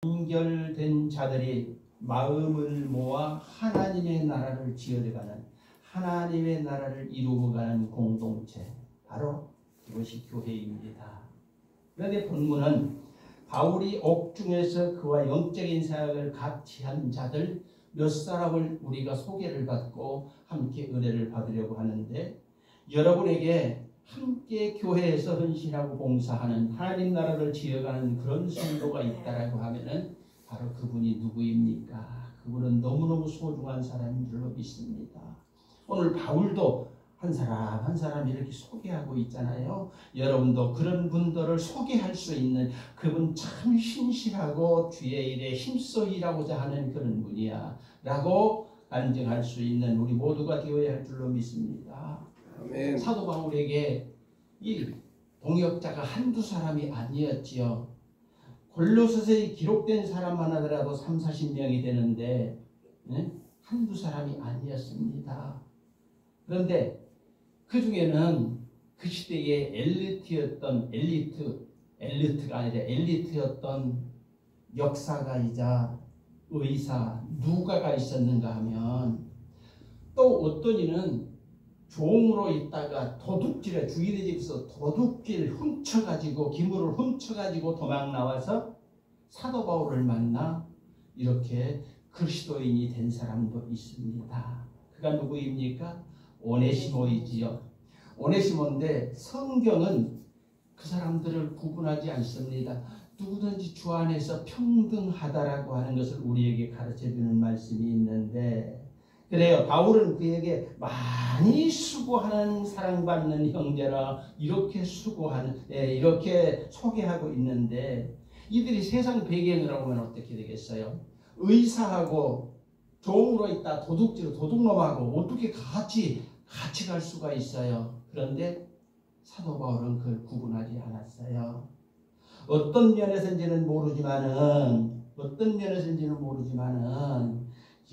단결된 자들이 마음을 모아 하나님의 나라를 지어가는, 하나님의 나라를 이루어가는 공동체, 바로 그것이 교회입니다. 그런데 본문은 바울이 옥중에서 그와 영적인 사역을 같이 한 자들 몇 사람을 우리가 소개를 받고 함께 은혜를 받으려고 하는데, 여러분에게 함께 교회에서 헌신하고 봉사하는, 하나님 나라를 지어가는 그런 성도가 있다라고 하면은 바로 그분이 누구입니까? 그분은 너무너무 소중한 사람인 줄로 믿습니다. 오늘 바울도 한 사람 한 사람 이렇게 소개하고 있잖아요. 여러분도 그런 분들을 소개할 수 있는, 그분 참 신실하고 주의 일에 힘써 일하고자 하는 그런 분이야 라고 간증할 수 있는 우리 모두가 되어야 할 줄로 믿습니다. 아멘. 사도 바울에게 이 동역자가 한두 사람이 아니었지요. 골로새서에 기록된 사람만 하더라도 30-40명이 되는데 한두 사람이 아니었습니다. 그런데 그 중에는 그 시대의 엘리트가 아니라 엘리트였던 역사가이자 의사 누가가 있었는가 하면, 또 어떤 이는 종으로 있다가 도둑질에, 주인의 집에서 도둑질 훔쳐가지고, 기물을 훔쳐가지고 도망 나와서 사도 바울을 만나 이렇게 그리스도인이 된 사람도 있습니다. 그가 누구입니까? 오네시모이지요. 오네시모인데 성경은 그 사람들을 구분하지 않습니다. 누구든지 주 안에서 평등하다라고 하는 것을 우리에게 가르쳐주는 말씀이 있는데, 그래요. 바울은 그에게 많이 수고하는 사랑받는 형제라 이렇게 이렇게 소개하고 있는데, 이들이 세상 배경으로 보면 어떻게 되겠어요? 의사하고 종으로 있다 도둑놈하고 어떻게 같이 갈 수가 있어요? 그런데 사도 바울은 그걸 구분하지 않았어요. 어떤 면에서인지는 모르지만은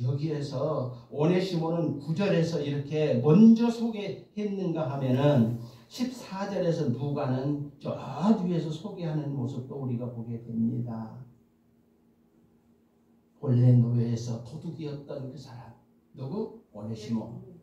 여기에서 오네시모는 9절에서 이렇게 먼저 소개했는가 하면은 14절에서 누가는 저 뒤에서 소개하는 모습도 우리가 보게 됩니다. 본래 노예에서 도둑이었던 그 사람, 누구? 오네시모.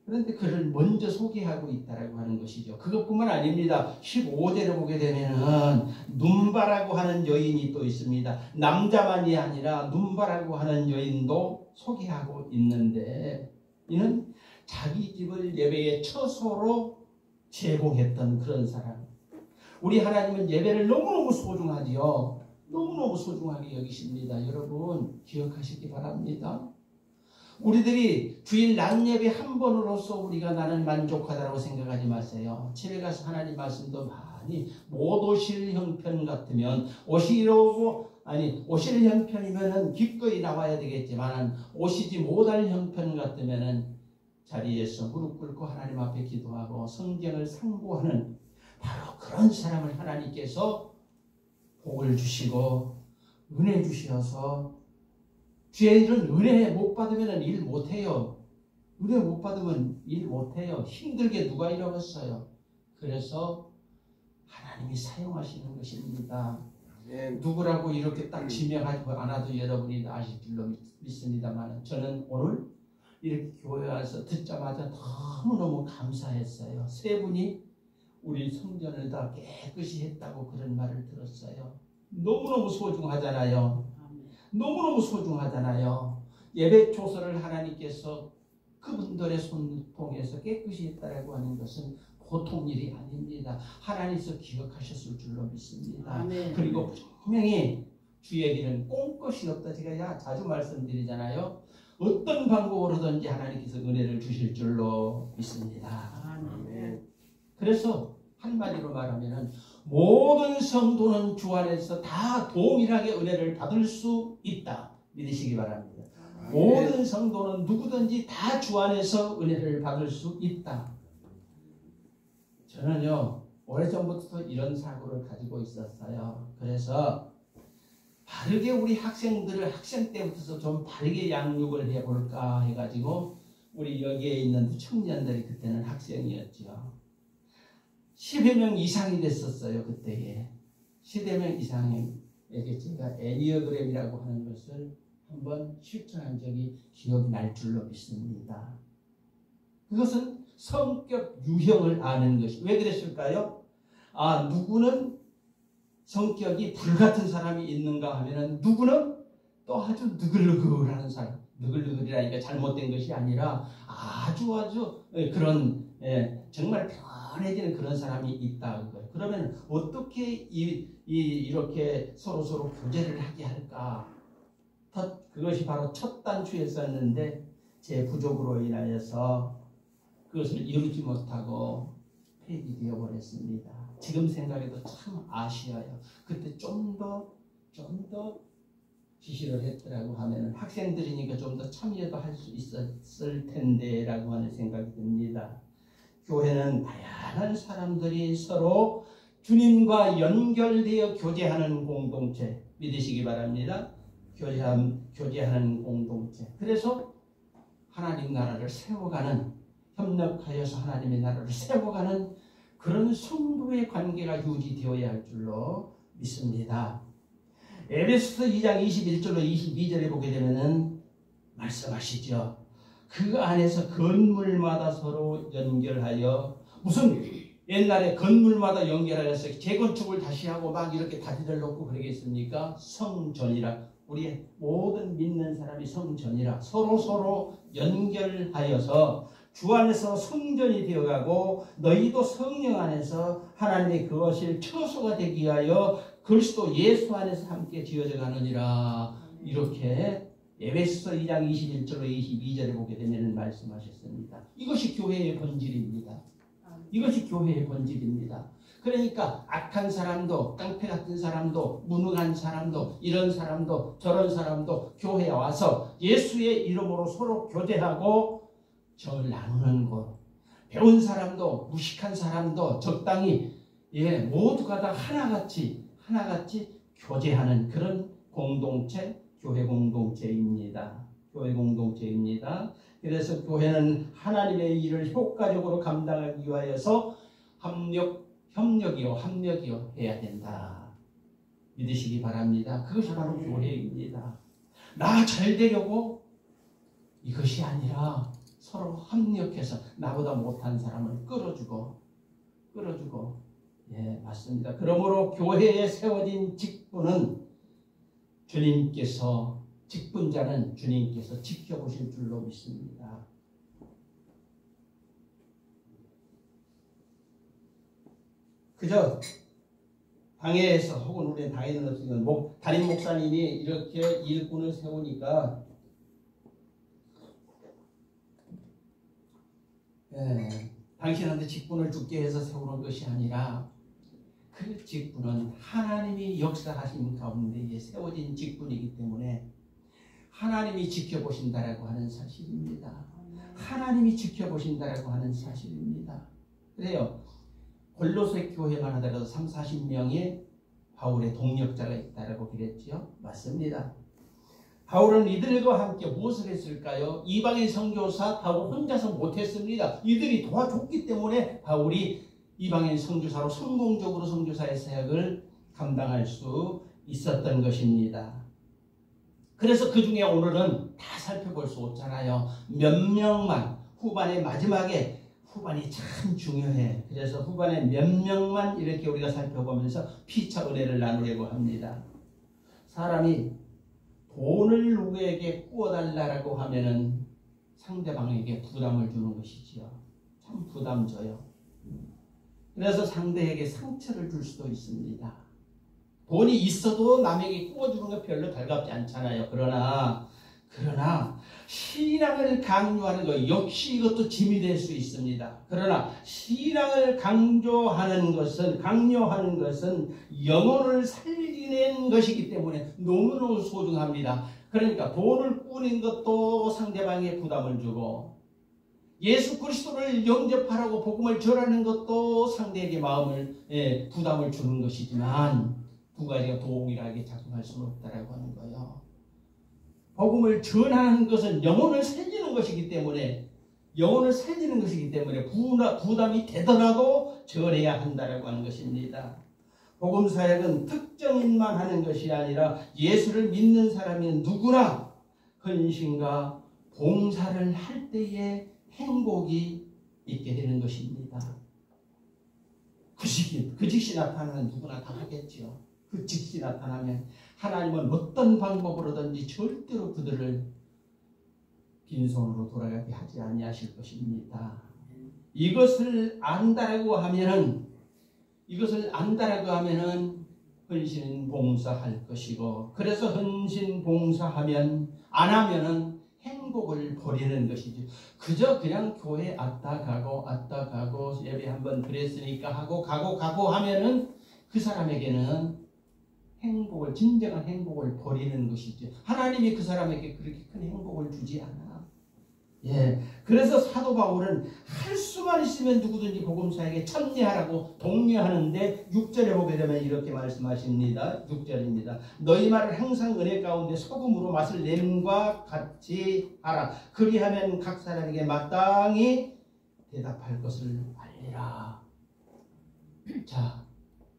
그런데 그를 먼저 소개하고 있다라고 하는 것이죠. 그것뿐만 아닙니다. 15절에 보게 되면은 눈바라고 하는 여인이 또 있습니다. 남자만이 아니라 눈바라고 하는 여인도 소개하고 있는데, 이는 자기 집을 예배의 처소로 제공했던 그런 사람. 우리 하나님은 예배를 너무너무 소중하지요. 너무너무 소중하게 여기십니다. 여러분 기억하시기 바랍니다. 우리들이 주일 낮 예배 한 번으로서 우리가 나는 만족하다고 생각하지 마세요. 집에 가서 하나님 말씀도 많이, 못 오실 형편 같으면 오실 형편이면은 기꺼이 나와야 되겠지만, 오시지 못할 형편 같으면은 자리에서 무릎 꿇고 하나님 앞에 기도하고 성경을 상고하는 바로 그런 사람을 하나님께서 복을 주시고 은혜 주셔서, 주의 일은 은혜 못 받으면 일 못해요. 은혜 못 받으면 일 못해요. 힘들게 누가 이러겠어요. 그래서 하나님이 사용하시는 것입니다. 누구라고 이렇게 딱 지명하지 않아도 여러분이 아실 줄로 믿습니다만, 저는 오늘 이렇게 교회 와서 듣자마자 너무너무 감사했어요. 세 분이 우리 성전을 다 깨끗이 했다고 그런 말을 들었어요. 너무너무 소중하잖아요. 너무너무 소중하잖아요. 예배 초소를 하나님께서 그분들의 손을 통해서 깨끗이 했다라고 하는 것은 보통 일이 아닙니다. 하나님께서 기억하셨을 줄로 믿습니다. 아멘. 그리고 분명히 주의 길은 꼼것이 없다. 제가 자주 말씀드리잖아요. 어떤 방법으로든지 하나님께서 은혜를 주실 줄로 믿습니다. 아멘. 그래서 한마디로 말하면 모든 성도는 주 안에서 다 동일하게 은혜를 받을 수 있다. 믿으시기 바랍니다. 아멘. 모든 성도는 누구든지 다 주 안에서 은혜를 받을 수 있다. 저는요, 오래전부터 이런 사고를 가지고 있었어요. 그래서 바르게 우리 학생들을 학생 때부터 좀 바르게 양육을 해볼까 해가지고, 우리 여기에 있는 청년들이 그때는 학생이었죠. 10여 명 이상이 됐었어요. 그때에 10여 명 이상이 이렇게 제가 애니어그램이라고 하는 것을 한번 실천한 적이 기억이 날 줄로 믿습니다. 그것은 성격 유형을 아는 것이. 왜 그랬을까요? 누구는 성격이 불같은 사람이 있는가 하면은 누구는 또 아주 느글느글하는 사람. 느글느글이라니까 잘못된 것이 아니라 아주 그런 정말 편해지는 그런 사람이 있다. 그러면 어떻게 이렇게 서로 교제를 하게 할까? 그것이 바로 첫 단추였었는데 제 부족으로 인하여서 그것을 이루지 못하고 폐기되어 버렸습니다. 지금 생각해도 참 아쉬워요. 그때 좀 더 지시를 했더라고 하면 학생들이니까 좀 더 참여도 할 수 있었을 텐데라고 하는 생각이 듭니다. 교회는 다양한 사람들이 서로 주님과 연결되어 교제하는 공동체 믿으시기 바랍니다. 교제하는 공동체. 그래서 하나님 나라를 세워가는, 협력하여서 하나님의 나라를 세워가는 그런 성도의 관계가 유지되어야 할 줄로 믿습니다. 에베소서 2장 21절로 22절에 보게 되면은 말씀하시죠. 그 안에서 건물마다 서로 연결하여, 무슨 옛날에 건물마다 연결하여서 재건축을 다시 하고 막 이렇게 다리를 놓고 그러겠습니까? 성전이라. 우리 모든 믿는 사람이 성전이라 서로 연결하여서 주 안에서 성전이 되어가고 너희도 성령 안에서 하나님의 그것을 처소가 되기 위하여 그리스도 예수 안에서 함께 지어져 가느니라. 이렇게 에베소서 2장 21절로 22절에 보게 되면 말씀하셨습니다. 이것이 교회의 본질입니다. 이것이 교회의 본질입니다. 그러니까 악한 사람도, 깡패 같은 사람도, 무능한 사람도, 이런 사람도 저런 사람도 교회에 와서 예수의 이름으로 서로 교제하고 정을 나누는 것. 배운 사람도 무식한 사람도 적당히 모두가 다 하나같이 교제하는 그런 공동체, 교회 공동체입니다. 교회 공동체입니다. 그래서 교회는 하나님의 일을 효과적으로 감당하기 위하여서 협력이요 해야 된다. 믿으시기 바랍니다. 그것이 바로 교회입니다. 나 잘 되려고 이것이 아니라 서로 협력해서 나보다 못한 사람을 끌어주고 맞습니다. 그러므로 교회에 세워진 직분은 직분자는 주님께서 지켜보실 줄로 믿습니다. 그저 당회에서 혹은 우리 당회는 없으면 담임 목사님이 이렇게 일꾼을 세우니까 당신한테 직분을 주게 해서 세우는 것이 아니라 그 직분은 하나님이 역사하신 가운데에 세워진 직분이기 때문에 하나님이 지켜보신다라고 하는 사실입니다. 하나님이 지켜보신다라고 하는 사실입니다. 그래요. 골로새 교회만 하더라도 30-40명의 바울의 동력자가 있다라고 그랬죠. 맞습니다. 바울은 이들과 함께 무엇을 했을까요? 이방인 선교사 바울 혼자서 못했습니다. 이들이 도와줬기 때문에 바울이 이방인 선교사로 성공적으로 선교사의 사역을 감당할 수 있었던 것입니다. 그래서 그 중에 오늘은 다 살펴볼 수 없잖아요. 몇 명만 후반이 참 중요해. 그래서 후반에 몇 명만 이렇게 우리가 살펴보면서 피차 은혜를 나누려고 합니다. 사람이 돈을 누구에게 꾸어달라고 하면은 상대방에게 부담을 주는 것이지요. 참 부담 줘요. 그래서 상대에게 상처를 줄 수도 있습니다. 돈이 있어도 남에게 꾸어주는 거 별로 달갑지 않잖아요. 그러나 신앙을 강조하는 것 역시 이것도 짐이 될 수 있습니다. 그러나 신앙을 강요하는 것은 영혼을 살리는 것이기 때문에 너무너무 소중합니다. 그러니까 돈을 꾸는 것도 상대방에 부담을 주고 예수 그리스도를 영접하라고 복음을 전하는 것도 상대에게 부담을 주는 것이지만 두 가지가 동일하게 작용할 수는 없다라고 하는 거예요. 복음을 전하는 것은 영혼을 살리는 것이기 때문에 부담이 되더라도 전해야 한다라고 하는 것입니다. 복음사역은 특정인만 하는 것이 아니라 예수를 믿는 사람이 누구나 헌신과 봉사를 할 때에 행복이 있게 되는 것입니다. 그 즉시 나타나면 누구나 다 하겠죠. 그 즉시 나타나면 하나님은 어떤 방법으로든지 절대로 그들을 빈손으로 돌아가게 하지 아니하실 것입니다. 이것을 안다라고 하면은 헌신 봉사할 것이고, 그래서 헌신 봉사하면 안 하면은 행복을 버리는 것이죠. 그저 그냥 교회 왔다 가고 예배 한번 그랬으니까 하고 가고 하면은 그 사람에게는 진정한 행복을 버리는 것이죠. 하나님이 그 사람에게 그렇게 큰 행복을 주지 않아. 그래서 사도 바울은 할 수만 있으면 누구든지 복음사에게 참여하라고 독려하는데 6절에 보게 되면 이렇게 말씀하십니다. 6절입니다. 너희 말을 항상 은혜 가운데 소금으로 맛을 냄과 같이 하라. 그리하면 각 사람에게 마땅히 대답할 것을 알리라. 자,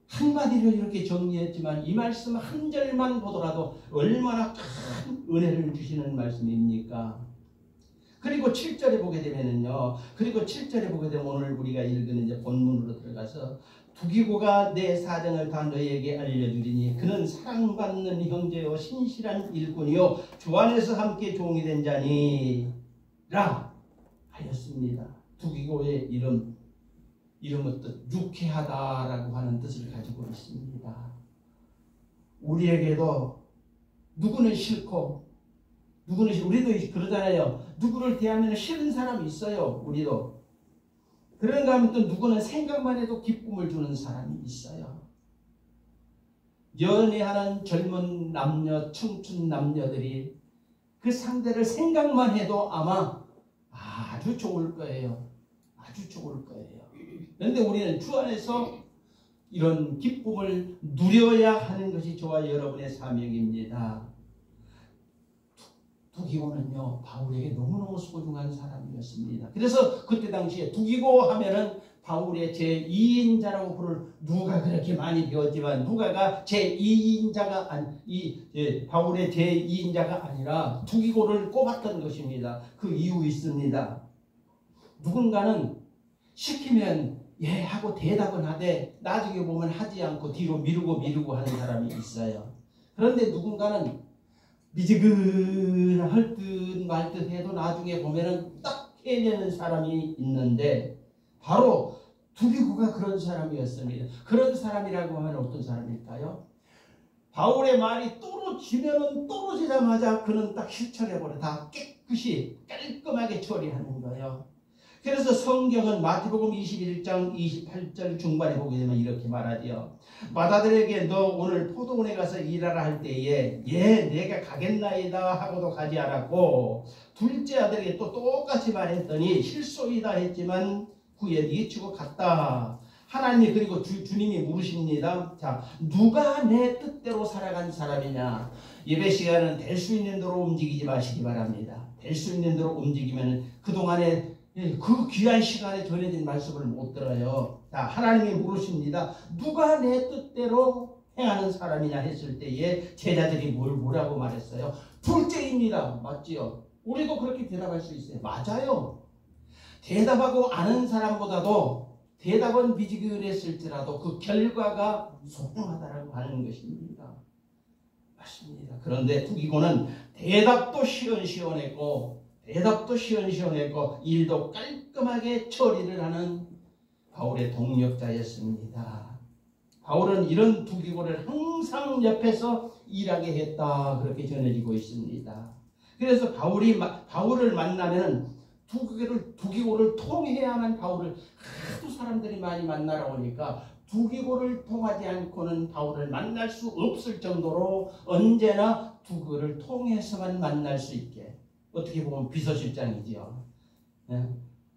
한마디로 이렇게 정리했지만 이 말씀 한 절만 보더라도 얼마나 큰 은혜를 주시는 말씀입니까? 그리고 7절에 보게 되면은요. 오늘 우리가 읽은 이제 본문으로 들어가서 두기고가 내 사정을 다 너희에게 알려주리니 그는 사랑받는 형제요 신실한 일꾼이요 주 안에서 함께 종이 된 자니라 하였습니다. 두기고의 이름은 뜻 유쾌하다라고 하는 뜻을 가지고 있습니다. 우리에게도 누구는 싫고 우리도 그러잖아요. 누구를 대하면 싫은 사람이 있어요. 우리도. 그런가 하면 또 누구는 생각만 해도 기쁨을 주는 사람이 있어요. 연애하는 젊은 남녀, 청춘 남녀들이 그 상대를 생각만 해도 아마 아주 좋을 거예요. 그런데 우리는 주 안에서 이런 기쁨을 누려야 하는 것이 저와 여러분의 사명입니다. 두기고는요, 바울에게 너무너무 소중한 사람이었습니다. 그래서 그때 당시에 두기고 하면은 바울의 제2인자라고 부를, 누가 그렇게 많이 배웠지만 누가가 제2인자가 바울의 제2인자가 아니라 두기고를 꼽았던 것입니다. 그 이유 있습니다. 누군가는 시키면 예 하고 대답은 하되 나중에 보면 하지 않고 뒤로 미루고 하는 사람이 있어요. 그런데 누군가는 미지근할 듯 말 듯 해도 나중에 보면은 딱 해내는 사람이 있는데 바로 두기고가 그런 사람이었습니다. 그런 사람이라고 하면 어떤 사람일까요? 바울의 말이 떨어지면은 떨어지자마자 그는 딱 실천해버려. 다 깨끗이 깔끔하게 처리하는 거예요. 그래서 성경은 마태복음 21장 28절 중반에 보게 되면 이렇게 말하지요. 마다들에게 너 오늘 포도원에 가서 일하라 할 때에 예 내가 가겠나이다 하고도 가지 않았고, 둘째 아들에게 또 똑같이 말했더니 실소이다 했지만 후에 뉘치고 갔다. 하나님이 그리고 주님이 물으십니다. 자, 누가 내 뜻대로 살아간 사람이냐? 예배 시간은 될 수 있는 대로 움직이지 마시기 바랍니다. 될 수 있는 대로 움직이면 그동안에 그 귀한 시간에 전해진 말씀을 못 들어요. 자, 하나님이 물으십니다. 누가 내 뜻대로 행하는 사람이냐 했을 때에 제자들이 뭐라고 말했어요? 둘째입니다. 맞지요? 우리도 그렇게 대답할 수 있어요. 맞아요. 대답하고 아는 사람보다도 대답은 미지근했을지라도 그 결과가 소중하다라고 하는 것입니다. 맞습니다. 그런데 두기고는 대답도 시원시원했고 일도 깔끔하게 처리를 하는 바울의 동력자였습니다. 바울은 이런 두기고를 항상 옆에서 일하게 했다, 그렇게 전해지고 있습니다. 그래서 바울을 만나면 두기고를 통해야만 바울을, 하도 사람들이 많이 만나러 오니까 두기고를 통하지 않고는 바울을 만날 수 없을 정도로 언제나 두기고를 통해서만 만날 수 있게, 어떻게 보면 비서실장이지요. 네?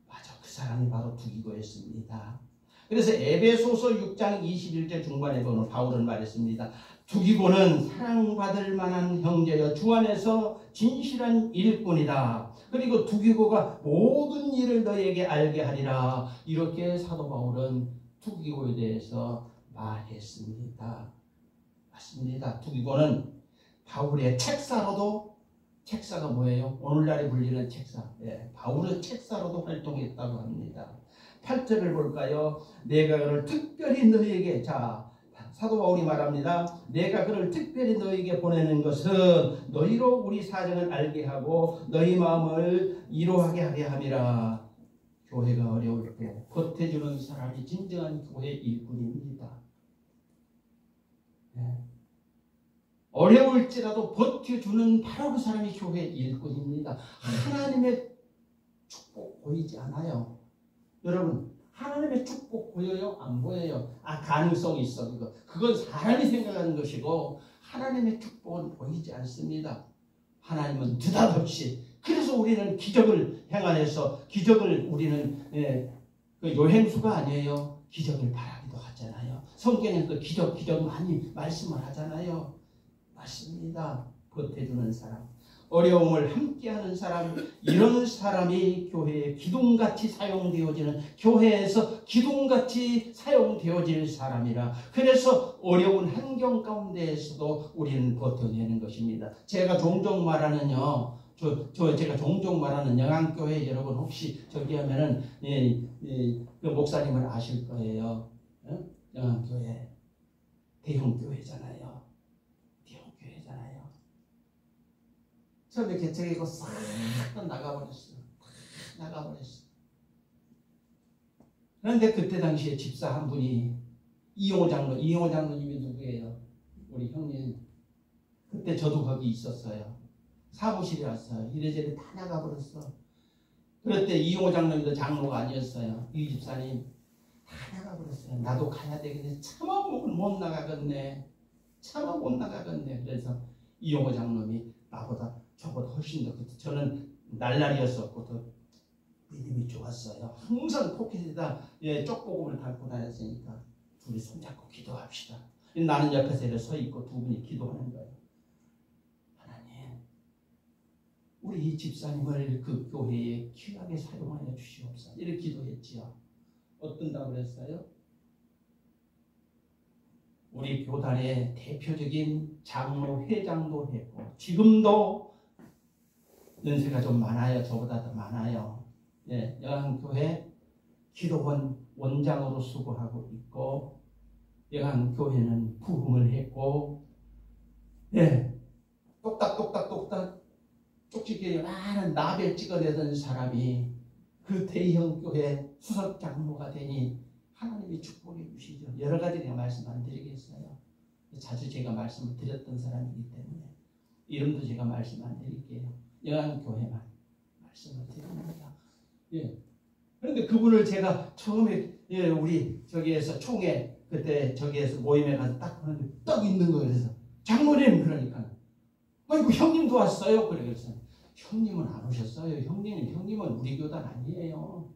맞아, 그 사람이 바로 두기고였습니다. 그래서 에베소서 6장 21절 중반에 보면 바울은 말했습니다. 두기고는 사랑받을 만한 형제여 주 안에서 진실한 일꾼이다. 그리고 두기고가 모든 일을 너에게 알게 하리라. 이렇게 사도 바울은 두기고에 대해서 말했습니다. 맞습니다. 두기고는 바울의 책사로도, 책사가 뭐예요? 오늘날에 불리는 책사. 예, 바울은 책사로도 활동했다고 합니다. 8절을 볼까요? 내가 그를 특별히 너희에게, 자, 사도 바울이 말합니다. 내가 그를 특별히 너희에게 보내는 것은 너희로 우리 사정을 알게 하고 너희 마음을 이로하게 하게 함이라. 교회가 어려울 때 버텨주는 사람이 진정한 교회 일꾼입니다. 네. 어려울지라도 버텨주는 바로 그 사람이 교회 일꾼입니다. 하나님의 축복 보이지 않아요. 여러분, 하나님의 축복 보여요? 안 보여요? 가능성이 있어. 그건 사람이 생각하는 것이고 하나님의 축복은 보이지 않습니다. 하나님은 느닷없이, 그래서 우리는 기적을 행하여서, 기적을 우리는 그 요행수가 아니에요. 기적을 바라기도 하잖아요. 성경에서 기적 많이 말씀을 하잖아요. 맞습니다. 버텨주는 사람, 어려움을 함께하는 사람, 이런 사람이 교회에 기둥같이 사용되어지는, 교회에서 기둥같이 사용되어질 사람이라. 그래서 어려운 환경 가운데에서도 우리는 버텨내는 것입니다. 제가 종종 말하는요, 제가 종종 말하는 영안교회, 여러분 혹시 저기 하면은 그 목사님을 아실 거예요. 영안교회 대형교회잖아요. 대형교회잖아요. 처음에 개척이고 싹 나가버렸어. 그런데 그때 당시에 집사 한 분이 이용호 장로님이 누구예요? 우리 형님. 그때 저도 거기 있었어요. 사무실에 왔어요. 이래저래 다 나가버렸어. 그럴 때 이용호 장로님도 장로가 아니었어요. 이 집사님 다 나가버렸어요. 나도 가야 되겠네. 차마 못 나가겠네. 그래서 이용호 장로님이 저보다 훨씬 더, 저는 날라리였었고 더 믿음이 좋았어요. 항상 포켓에다 쪽복음을 달고 다녔으니까 둘이 손잡고 기도합시다. 나는 옆에서 이렇게 서 있고 두 분이 기도하는 거예요. 하나님, 우리 이 집사님을 그 교회에 귀하게 사용하여 주시옵소서. 이렇게 기도했지요. 어떤다고 그랬어요? 우리 교단의 대표적인 장로, 회장도 했고, 지금도 연세가 좀 많아요. 저보다 더 많아요. 영안교회 기도원 원장으로 수고하고 있고, 영안교회는 부흥을 했고, 똑딱 쪽집게 많은 나벨 찍어내던 사람이 그 대형교회 수석장로가 되니 하나님이 축복해 주시죠. 여러 가지 내가 말씀 안 드리겠어요. 자주 제가 말씀을 드렸던 사람이기 때문에 이름도 제가 말씀 안 드릴게요. 영안교회만 말씀을 드립니다. 그런데 그분을 제가 처음에 우리 저기에서 총회 그때 저기에서 모임에 가서 딱 보는데 딱 있는 거예요. 그래서 장로님, 그러니까 아이고 형님도 왔어요. 그래서 형님은 안 오셨어요. 형님은 우리 교단 아니에요.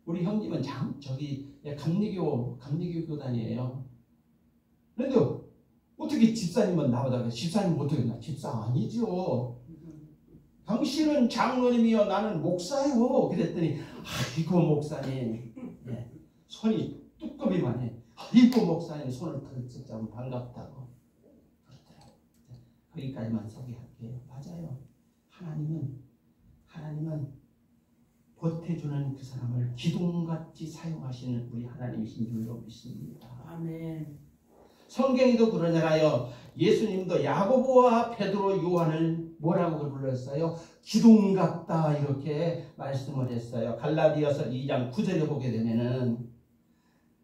우리 형님은 감리교 교단이에요. 그런데 어떻게 집사님은 나오다가, 집사님 어떻게 나? 집사 아니죠. 당신은 장로님이요, 나는 목사요. 그랬더니 아이고 목사님, 손이 뚜껑이만 해. 아이고 목사님, 손을 털썩 잡으면 반갑다고 그러더라고요. 거기까지만 소개할게요. 맞아요. 하나님은 버텨주는 그 사람을 기둥같이 사용하시는 우리 하나님이신 줄로 믿습니다. 아멘. 성경에도 그러잖아요. 예수님도 야고보와 베드로, 요한을 뭐라고 불렀어요? 기둥 같다, 이렇게 말씀을 했어요. 갈라디아서 2장 9절에 보게 되면은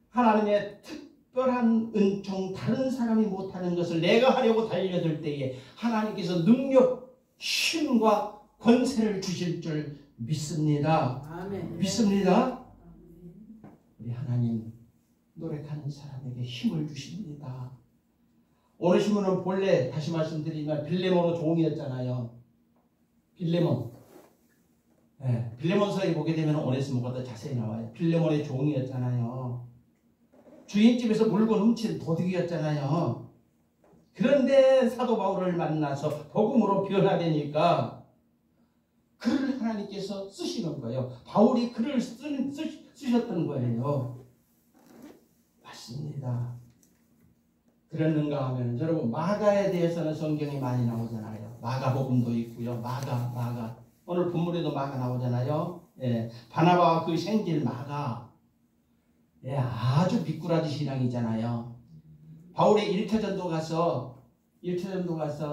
하나님의 특별한 은총, 다른 사람이 못하는 것을 내가 하려고 달려들 때에 하나님께서 능력, 힘과 권세를 주실 줄 믿습니다. 아멘. 믿습니다. 우리 하나님 노력하는 사람에게 힘을 주십니다. 오네시모는 본래, 다시 말씀드리면 빌레몬의 종이었잖아요. 빌레몬서에 보게 되면 오네시모가 더 자세히 나와요. 빌레몬의 종이었잖아요. 주인집에서 물건 훔친 도둑이었잖아요. 그런데 사도 바울을 만나서 복음으로 변화되니까 글을 하나님께서 쓰시는 거예요. 바울이 글을 쓰셨던 거예요. 맞습니다. 그랬는가 하면 여러분 마가에 대해서는 성경이 많이 나오잖아요. 마가복음도 있고요. 마가 오늘 본문에도 마가 나오잖아요. 예, 바나바와 그 생질 마가, 예, 아주 미꾸라지 신앙이잖아요. 바울이 1차 전도 가서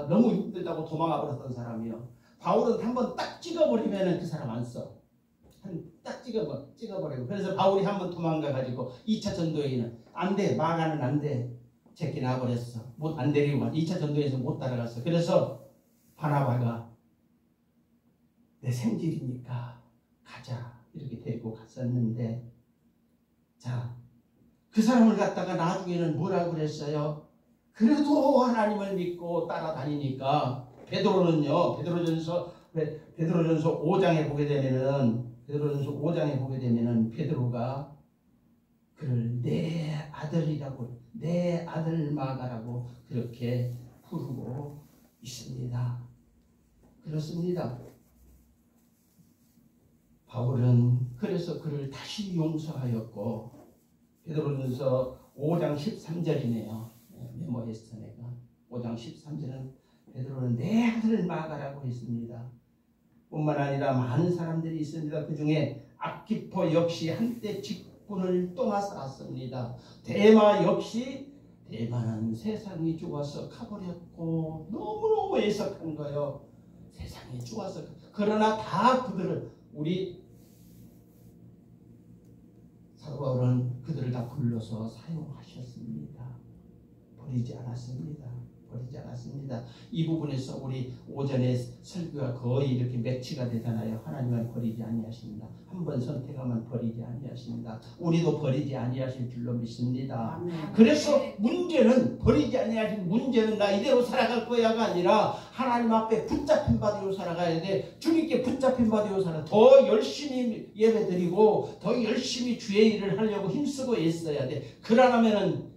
너무 힘들다고 도망가 버렸던 사람이요. 바울은 한번 딱 찍어버리면 그 사람 안 써. 딱 찍어버리고. 그래서 바울이 한번 도망가 가지고 2차 전도에는 안 돼, 마가는 안 돼. 제끼 나버렸어. 안 데리고 가. 2차 전도에서 못 따라갔어. 그래서 바나바가 내 생질이니까 가자 이렇게 데리고 갔었는데, 자, 그 사람을 갖다가 나중에는 뭐라고 그랬어요? 그래도 하나님을 믿고 따라다니니까 베드로는요, 베드로전서 5장에 보게 되면은 베드로가 그를 내 아들이라고, 내 아들 마가라고 그렇게 부르고 있습니다. 그렇습니다. 바울은 그래서 그를 다시 용서하였고, 베드로전서 5장 13절이네요. 메모했어 내가. 5장 13절은 베드로는 내 아들 마가라고 했습니다. 뿐만 아니라 많은 사람들이 있습니다. 그 중에 아키포 역시 한때 직분을 떠나 살았습니다. 데마 역시, 데마는 세상이 좋아서 가버렸고 너무너무 애석한 거예요. 세상이 좋아서. 그러나 다 그들을, 우리 사도 바울은 그들을 다 불러서 사용하셨습니다. 버리지 않았습니다. 이 부분에서 우리 오전에 설교가 거의 이렇게 매치가 되잖아요. 하나님은 버리지 아니하십니다. 한 번 선택하면 버리지 아니하십니다. 우리도 버리지 아니하실 줄로 믿습니다. 아멘. 그래서 문제는, 버리지 아니하신 문제는 나 이대로 살아갈 거야가 아니라 하나님 앞에 붙잡힌 바대로 살아가야 돼. 주님께 붙잡힌 바대로 살아. 더 열심히 예배드리고 더 열심히 주의 일을 하려고 힘쓰고 있어야 돼. 그러려면은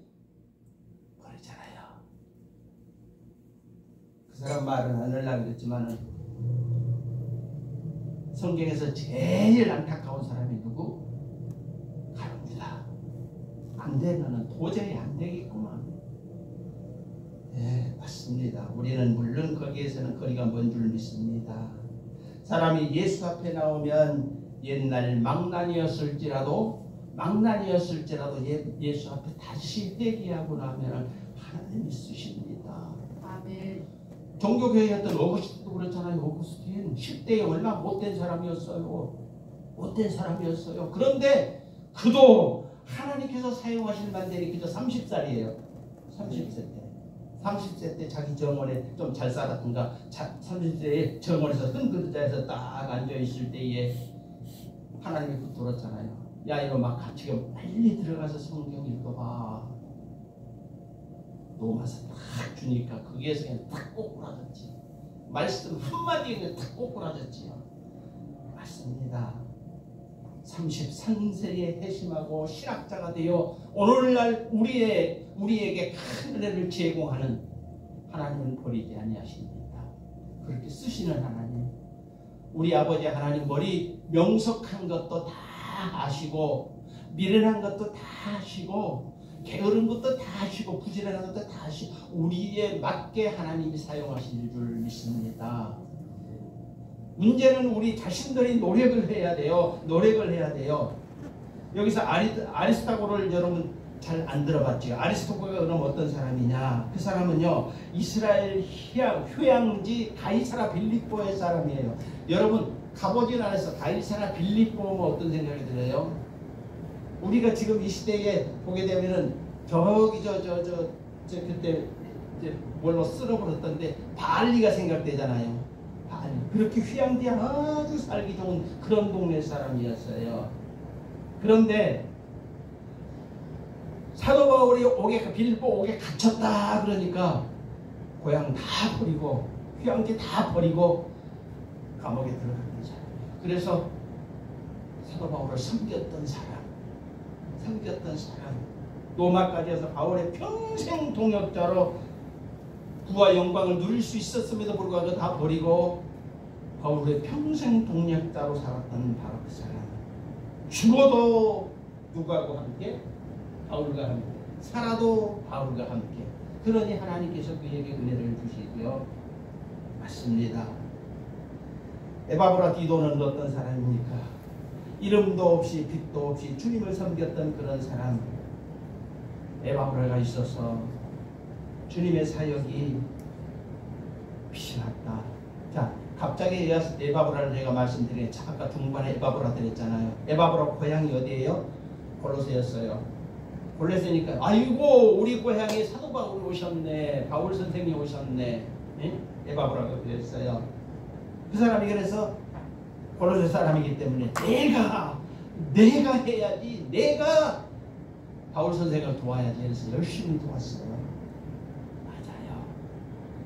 그 사람 말은 안 하려고 그랬지만은 성경에서 제일 안타까운 사람이 누구? 가룟유다. 안 되면은 도저히 안 되겠구만. 네, 맞습니다. 우리는 물론 거기에서는 거리가 먼 줄 믿습니다. 사람이 예수 앞에 나오면 옛날 망난이었을지라도 예수 앞에 다시 회개하고 나면 하나님이 쓰십니다. 아멘. 종교교회였던 어거스틴도 그렇잖아요. 어거스틴 10대에 얼마나 못된 사람이었어요. 그런데 그도 하나님께서 사용하실 만들이 그저 30살이에요. 30세 때 자기 정원에 좀 잘 살았던가, 30세에 정원에서 흔들자에서 딱 앉아있을 때에 하나님이 붙들었잖아요. 야, 이거 막 같이 빨리 들어가서 성경 읽어봐. 로마서 딱 주니까 거기에서 그냥 딱 꼬꾸라졌지. 말씀 한마디에 그냥 딱 꼬꾸라졌지요. 맞습니다. 33세에 회심하고 신학자가 되어 오늘날 우리에게 큰 은혜를 제공하는 하나님은 버리지 아니하십니다. 그렇게 쓰시는 하나님, 우리 아버지 하나님, 머리 명석한 것도 다 아시고 미련한 것도 다 아시고 게으른 것도 다 하시고 부지런한 것도 다 하시고 우리에 맞게 하나님이 사용하실 줄 믿습니다. 문제는 우리 자신들이 노력을 해야 돼요. 여기서 아리스토고를 여러분 잘 안 들어봤죠? 아리스토고가 그럼 어떤 사람이냐? 그 사람은요, 이스라엘 휴양지 가이사라 빌립보의 사람이에요. 여러분 가보진 않았어. 가이사라 빌립보면 어떤 생각이 들어요? 우리가 지금 이 시대에 보게 되면은 저기 그때 이제 뭘로 쓸어버렸던데 바알리가 생각되잖아요. 바알리. 그렇게 휴양지에 아주 살기 좋은 그런 동네 사람이었어요. 그런데 사도 바울이 빌립보 옥에 갇혔다 그러니까 고향 다 버리고 휴양지 다 버리고 감옥에 들어갔던 사람이에요. 그래서 사도 바울을 섬겼던 사람, 로마까지 해서 바울의 평생 동역자로 부와 영광을 누릴 수 있었음에도 불구하고 다 버리고 바울의 평생 동역자로 살았던 바로 그 사람. 죽어도 누구하고 함께? 바울과 함께. 살아도 바울과 함께. 그러니 하나님께서 그에게 은혜를 주시고요. 맞습니다. 에바브라 디도는 어떤 사람입니까? 이름도 없이 빛도 없이 주님을 섬겼던 그런 사람. 에바브라가 있어서 주님의 사역이 빛이 났다. 자, 갑자기 에바브라를 제가 말씀드린, 아까 중반에 에바브라 드렸잖아요. 에바브라 고향이 어디예요? 골로새였어요. 골로새니까 아이고 우리 고향에 사도 바울이 오셨네, 바울 선생님이 오셨네. 예? 에바브라가 그랬어요. 그 사람이 그래서 골로새 사람이기 때문에 내가 해야지, 내가 바울 선생을 도와야지 해서 열심히 도왔어요. 맞아요.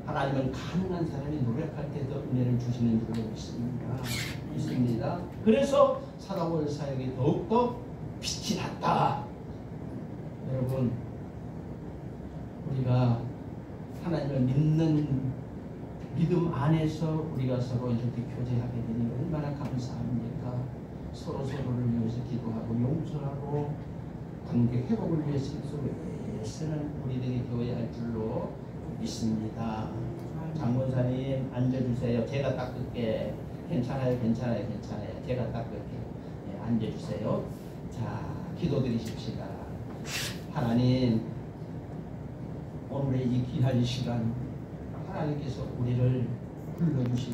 하나님은 가능한 사람이 노력할 때도 은혜를 주시는 줄로 믿습니다. 그래서 사도 바울 사역이 더욱더 빛이 났다. 여러분, 우리가 하나님을 믿는 믿음 안에서 우리가 서로 이렇게 교제하게 되니 얼마나 감사합니까? 서로를 위해서 기도하고 용서하고 관계 회복을 위해서 애쓰는 우리들이 되어야 할 줄로 믿습니다. 장본사님 앉아주세요. 제가 닦을게. 괜찮아요. 제가 닦을게. 네, 앉아주세요. 자, 기도드리십시다. 하나님, 오늘의 이 귀한 시간 하나님께서 우리를 불러주시고